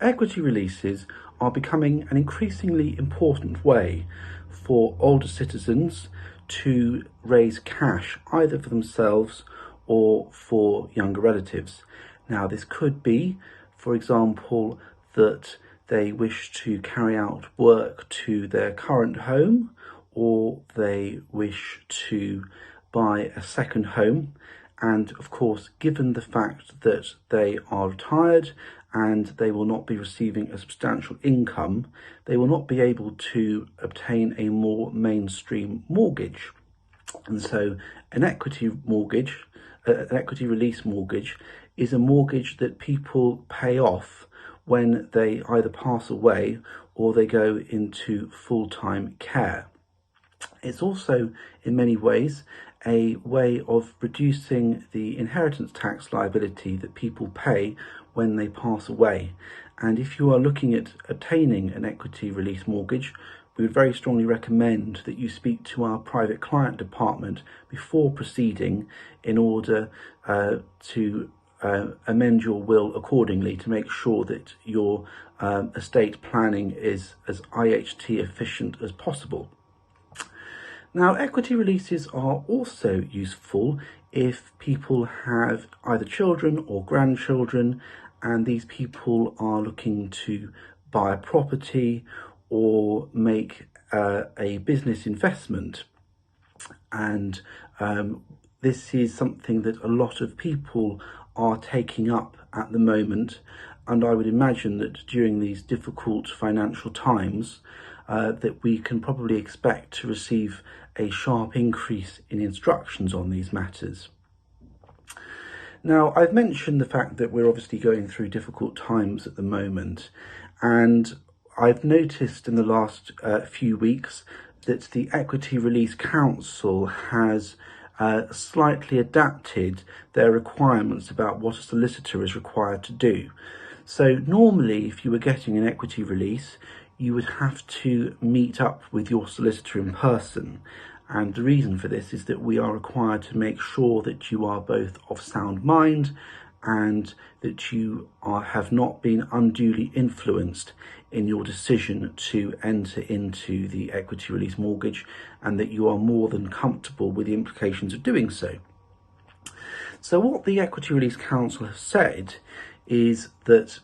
Equity releases are becoming an increasingly important way for older citizens to raise cash either for themselves or for younger relatives. Now, this could be, for example, that they wish to carry out work to their current home, or they wish to buy a second home. And of course, given the fact that they are retired and they will not be receiving a substantial income, they will not be able to obtain a more mainstream mortgage. And so an equity release mortgage is a mortgage that people pay off when they either pass away or they go into full-time care. It's also, in many ways, a way of reducing the inheritance tax liability that people pay when they pass away. And if you are looking at obtaining an equity release mortgage, we would very strongly recommend that you speak to our private client department before proceeding in order to amend your will accordingly to make sure that your estate planning is as IHT efficient as possible. Now, equity releases are also useful if people have either children or grandchildren, and these people are looking to buy a property or make a business investment. And this is something that a lot of people are taking up at the moment. And I would imagine that during these difficult financial times, that we can probably expect to receive a sharp increase in instructions on these matters. Now, I've mentioned the fact that we're obviously going through difficult times at the moment, and I've noticed in the last few weeks that the Equity Release Council has slightly adapted their requirements about what a solicitor is required to do. So normally, if you were getting an equity release, you would have to meet up with your solicitor in person. And the reason for this is that we are required to make sure that you are both of sound mind and that you have not been unduly influenced in your decision to enter into the equity release mortgage, and that you are more than comfortable with the implications of doing so. So what the Equity Release Council has said is that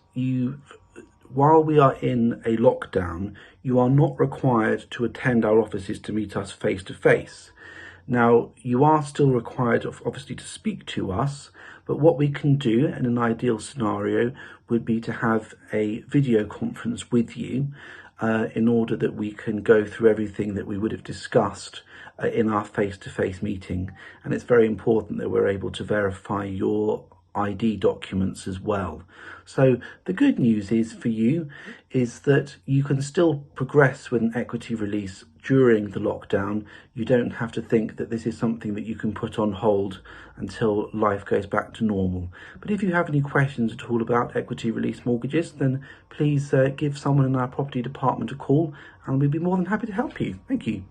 while we are in a lockdown, you are not required to attend our offices to meet us face to face. Now, you are still required, obviously, to speak to us, but what we can do in an ideal scenario would be to have a video conference with you in order that we can go through everything that we would have discussed in our face-to-face meeting. And it's very important that we're able to verify your ID documents as well. So the good news is for you is that you can still progress with an equity release during the lockdown. You don't have to think that this is something that you can put on hold until life goes back to normal. But if you have any questions at all about equity release mortgages, then please give someone in our property department a call and we'd be more than happy to help you. Thank you.